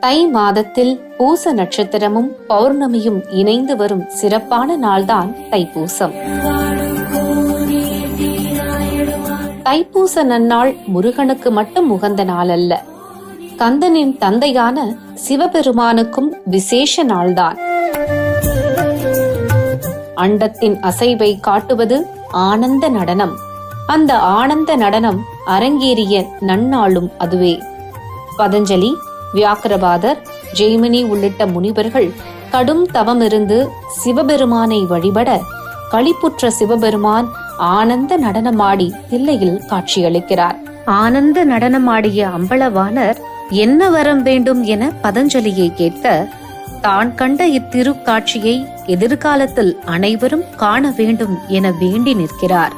தை மாதத்தில் பூச நட்சத்திரமும் பௌர்ணமியும் இணைந்து வரும் சிறப்பான நாள்தான் தைப்பூசம். தைப்பூச நன்னாள் முருகனுக்கு மட்டும் உகந்த நாள் அல்ல, கந்தனின் தந்தையான சிவபெருமானுக்கும் விசேஷ நாள்தான். அண்டத்தின் அசைவை காட்டுவது ஆனந்த நடனம். அந்த ஆனந்த நடனம் அரங்கேறிய நன்னாளும் அதுவே. பதஞ்சலி, வியாக்கிரபாதர், ஜெய்மினி உள்ளிட்ட முனிவர்கள் கடும் தவமிருந்து சிவபெருமானை வழிபட களிப்புற்ற சிவபெருமான் ஆனந்த நடனமாடி தில்லையில் காட்சியளிக்கிறார். ஆனந்த நடனமாடிய அம்பலவாணர் என்ன வரம் வேண்டும் என பதஞ்சலியை கேட்க, தான் கண்ட இத்திருக்காட்சியை எதிர்காலத்தில் அனைவரும் காண வேண்டும் என வேண்டி நிற்கிறார்.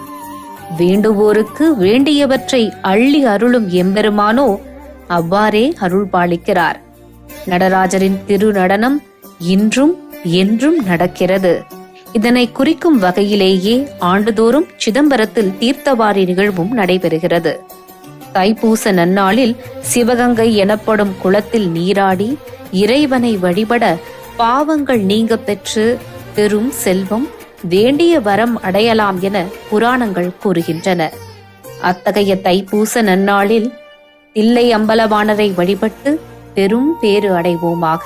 வேண்டுவோருக்கு வேண்டியவற்றை அள்ளி அருளும் எம்பெருமானோ அவ்வாறே அருள் பாலிக்கிறார். நடராஜரின் திருநடனம் இன்றும் என்றும் நடக்கிறது. இதனை குறிக்கும் வகையிலேயே ஆண்டுதோறும் சிதம்பரத்தில் தீர்த்தவாரி நிகழ்வும் நடைபெறுகிறது. தைப்பூச நன்னாளில் சிவகங்கை எனப்படும் குளத்தில் நீராடி இறைவனை வழிபட பாவங்கள் நீங்க பெற்று பெரும் செல்வம், வேண்டிய வரம் அடையலாம் என புராணங்கள் கூறுகின்றன. அத்தகைய தைப்பூச நன்னாளில் தில்லை அம்பலவாணரை வழிபட்டு பெரும் பேறு அடைவோமாக.